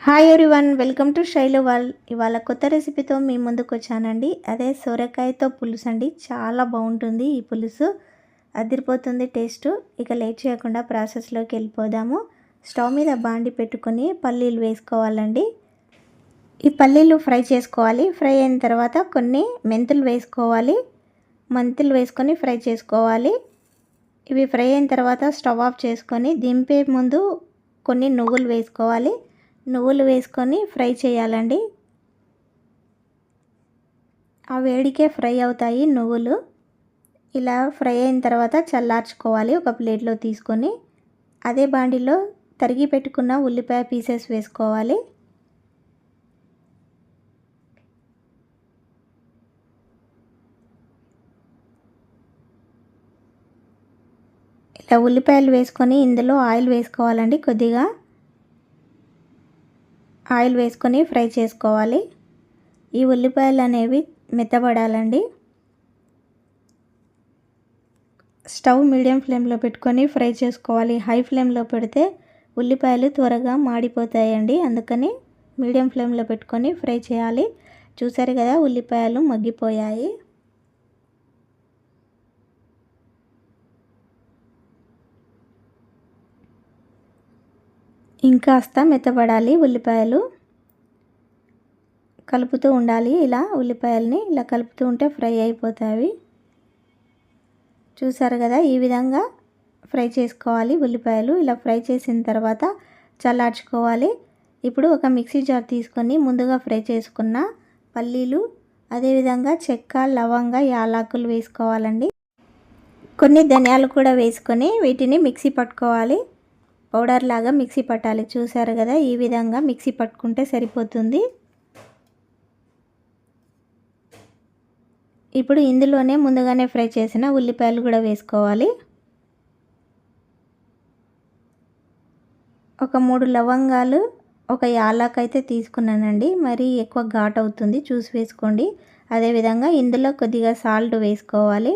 Hi everyone, welcome to Shailu ఇవాళ కొత్త రెసిపీతో మీ ముందుకు వచ్చానండి. అదే సొరకాయతో పులుసు అండి. చాలా బాగుంటుంది ఈ పులుసు, అదిరిపోతుంది టేస్ట్. ఇక లేట్ చేయకుండా ప్రాసెస్లోకి వెళ్ళిపోదాము. స్టవ్ మీద బాండి పెట్టుకొని పల్లీలు వేసుకోవాలండి. ఈ పల్లీలు ఫ్రై చేసుకోవాలి. ఫ్రై అయిన తర్వాత కొన్ని మెంతులు వేసుకోవాలి. మెంతులు వేసుకొని ఫ్రై చేసుకోవాలి. ఇవి ఫ్రై అయిన తర్వాత స్టవ్ ఆఫ్ చేసుకొని దింపే ముందు కొన్ని నువ్వులు వేసుకోవాలి. నువ్వులు వేసుకొని ఫ్రై చేయాలండి. ఆ వేడికే ఫ్రై అవుతాయి నువ్వులు. ఇలా ఫ్రై అయిన తర్వాత చల్లార్చుకోవాలి ఒక ప్లేట్లో తీసుకొని. అదే బాండిలో తరిగి పెట్టుకున్న ఉల్లిపాయ పీసెస్ వేసుకోవాలి. ఇలా ఉల్లిపాయలు వేసుకొని ఇందులో ఆయిల్ వేసుకోవాలండి. కొద్దిగా ఆయిల్ వేసుకొని ఫ్రై చేసుకోవాలి. ఈ ఉల్లిపాయలు అనేవి మెత్తబడాలండి. స్టవ్ మీడియం ఫ్లేమ్లో పెట్టుకొని ఫ్రై చేసుకోవాలి. హై ఫ్లేమ్లో పెడితే ఉల్లిపాయలు త్వరగా మాడిపోతాయండి. అందుకని మీడియం ఫ్లేమ్లో పెట్టుకొని ఫ్రై చేయాలి. చూసారు కదా, ఉల్లిపాయలు మగ్గిపోయాయి. ఇంకాస్త మెత్తబడాలి ఉల్లిపాయలు. కలుపుతూ ఉండాలి. ఇలా ఉల్లిపాయలని ఇలా కలుపుతూ ఉంటే ఫ్రై అయిపోతాయి. చూసారు కదా, ఈ విధంగా ఫ్రై చేసుకోవాలి ఉల్లిపాయలు. ఇలా ఫ్రై చేసిన తర్వాత చల్లార్చుకోవాలి. ఇప్పుడు ఒక మిక్సీ జార్ తీసుకొని ముందుగా ఫ్రై చేసుకున్న పల్లీలు, అదేవిధంగా చెక్క, లవంగ, యాలకులు వేసుకోవాలండి. కొన్ని ధనియాలు కూడా వేసుకొని వీటిని మిక్సీ పట్టుకోవాలి. పౌడర్ లాగా మిక్సీ పట్టాలి. చూసారు కదా, ఈ విధంగా మిక్సీ పట్టుకుంటే సరిపోతుంది. ఇప్పుడు ఇందులోనే ముందుగానే ఫ్రై చేసిన ఉల్లిపాయలు కూడా వేసుకోవాలి. ఒక 3 లవంగాలు, ఒక యాలక్ అయితే తీసుకున్నానండి. మరి ఎక్కువ ఘాట్ అవుతుంది, చూసి వేసుకోండి. అదేవిధంగా ఇందులో కొద్దిగా సాల్ట్ వేసుకోవాలి.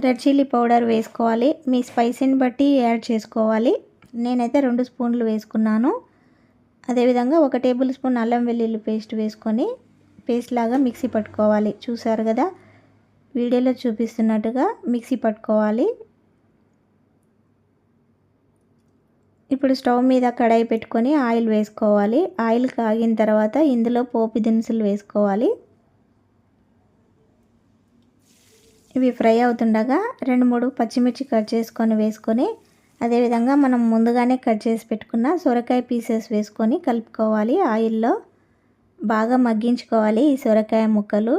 రెడ్ చిల్లీ పౌడర్ వేసుకోవాలి. మీ స్పైసీని బట్టి యాడ్ చేసుకోవాలి. నేనైతే 2 స్పూన్లు వేసుకున్నాను. అదేవిధంగా 1 టేబుల్ స్పూన్ అల్లం వెల్లుల్లి పేస్ట్ వేసుకొని పేస్ట్ లాగా మిక్సీ పట్టుకోవాలి. చూసారు కదా, వీడియోలో చూపిస్తున్నట్టుగా మిక్సీ పట్టుకోవాలి. ఇప్పుడు స్టవ్ మీద కడాయి పెట్టుకొని ఆయిల్ వేసుకోవాలి. ఆయిల్ కాగిన తర్వాత ఇందులో పోపు దినుసులు వేసుకోవాలి. ఇవి ఫ్రై అవుతుండగా 2-3 పచ్చిమిర్చి కట్ చేసుకొని వేసుకొని, అదేవిధంగా మనం ముందుగానే కట్ చేసి పెట్టుకున్న సొరకాయ పీసెస్ వేసుకొని కలుపుకోవాలి. ఆయిల్లో బాగా మగ్గించుకోవాలి ఈ సొరకాయ ముక్కలు.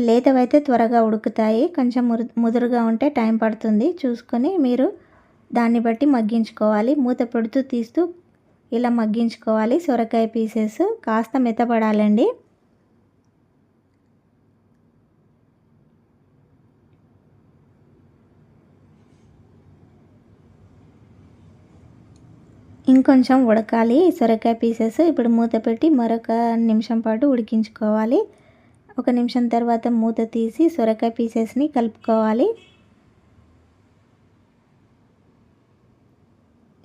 లేతవైతే త్వరగా ఉడుకుతాయి, కొంచెం ముదురుగా ఉంటే టైం పడుతుంది. చూసుకొని మీరు దాన్ని బట్టి మగ్గించుకోవాలి. మూత పెడుతూ తీస్తూ ఇలా మగ్గించుకోవాలి. సొరకాయ పీసెస్ కాస్త మెత్తపడాలండి. ఇంకొంచెం ఉడకాలి సొరకాయ పీసెస్. ఇప్పుడు మూత పెట్టి మరొక నిమిషం పాటు ఉడికించుకోవాలి. 1 నిమిషం తర్వాత మూత తీసి సొరకాయ పీసెస్ని కలుపుకోవాలి.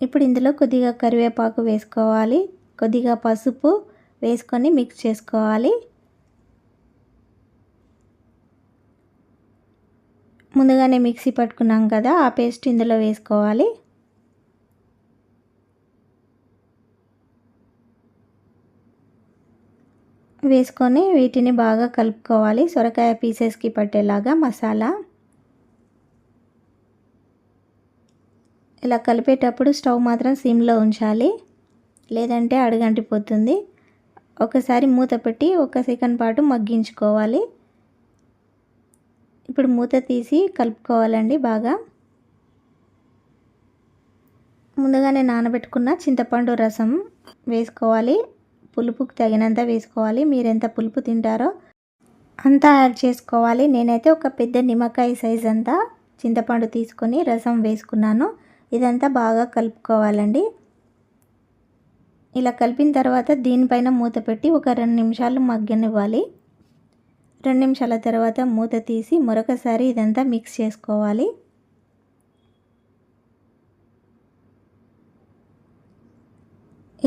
ఇప్పుడు ఇందులో కొద్దిగా కరివేపాకు వేసుకోవాలి. కొద్దిగా పసుపు వేసుకొని మిక్స్ చేసుకోవాలి. ముందుగానే మిక్సీ పట్టుకున్నాం కదా, ఆ పేస్ట్ ఇందులో వేసుకోవాలి. వేసుకొని వీటిని బాగా కలుపుకోవాలి. సొరకాయ పీసెస్కి పట్టేలాగా మసాలా. ఇలా కలిపేటప్పుడు స్టవ్ మాత్రం సిమ్లో ఉంచాలి, లేదంటే అడుగంటిపోతుంది. ఒకసారి మూత పెట్టి 1 సెకండ్ పాటు మగ్గించుకోవాలి. ఇప్పుడు మూత తీసి కలుపుకోవాలండి బాగా. ముందుగానే నానబెట్టుకున్న చింతపండు రసం వేసుకోవాలి. పులుపుకు తగినంత వేసుకోవాలి. మీరు ఎంత పులుపు తింటారో అంతా యాడ్ చేసుకోవాలి. నేనైతే ఒక పెద్ద నిమ్మకాయ సైజ్ అంతా చింతపండు తీసుకొని రసం వేసుకున్నాను. ఇదంతా బాగా కలుపుకోవాలండి. ఇలా కలిపిన తర్వాత దీనిపైన మూత పెట్టి ఒక 2 నిమిషాలు మగ్గనివ్వాలి. 2 నిమిషాల తర్వాత మూత తీసి మరొకసారి ఇదంతా మిక్స్ చేసుకోవాలి.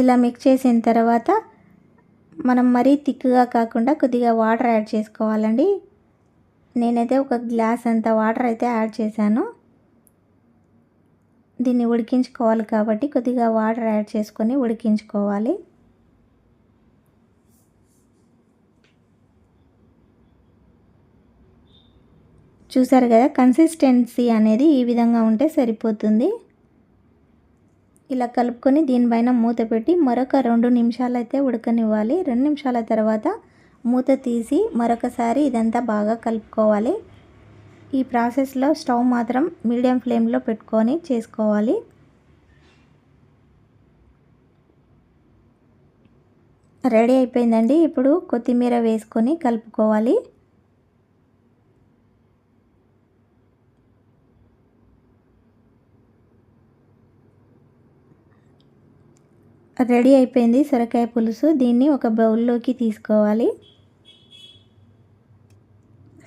ఇలా మిక్స్ చేసిన తర్వాత మనం మరీ థిక్గా కాకుండా కొద్దిగా వాటర్ యాడ్ చేసుకోవాలండి. నేనైతే ఒక గ్లాస్ అంత వాటర్ అయితే యాడ్ చేశాను. దీన్ని ఉడికించుకోవాలి కాబట్టి కొద్దిగా వాటర్ యాడ్ చేసుకొని ఉడికించుకోవాలి. చూసారు కదా, కన్సిస్టెన్సీ అనేది ఈ విధంగా ఉంటే సరిపోతుంది. ఇలా కలుపుకొని దీనిపైన మూత పెట్టి మరొక 2 నిమిషాలు అయితే ఉడకనివ్వాలి. 2 నిమిషాల తర్వాత మూత తీసి మరొకసారి ఇదంతా బాగా కలుపుకోవాలి. ఈ ప్రాసెస్లో స్టవ్ మాత్రం మీడియం ఫ్లేమ్లో పెట్టుకొని చేసుకోవాలి. రెడీ అయిపోయిందండి. ఇప్పుడు కొత్తిమీర వేసుకొని కలుపుకోవాలి. రెడీ అయిపోయింది సొరకాయ పులుసు. దీన్ని ఒక బౌల్లోకి తీసుకోవాలి.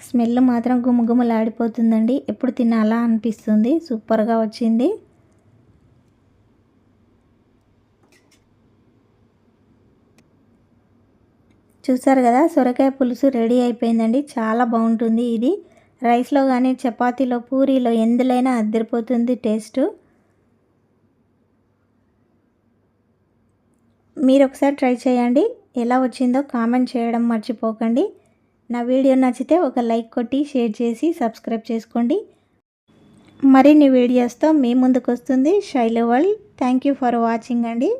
స్మెల్ మాత్రం గుమగుమలాడిపోతుందండి. ఎప్పుడు తినాలా అనిపిస్తుంది. సూపర్గా వచ్చింది. చూసారు కదా, సొరకాయ పులుసు రెడీ అయిపోయిందండి. చాలా బాగుంటుంది. ఇది రైస్లో కానీ చపాతీలో పూరీలో ఎందులైనా అద్దరిపోతుంది టేస్ట్. మీరు ఒకసారి ట్రై చేయండి. ఎలా వచ్చిందో కామెంట్ చేయడం మర్చిపోకండి. నా వీడియో నచ్చితే ఒక లైక్ కొట్టి షేర్ చేసి సబ్స్క్రైబ్ చేసుకోండి. మరిన్ని వీడియోస్తో మీ ముందుకు వస్తుంది Shailu world. Thank you for watching అండి.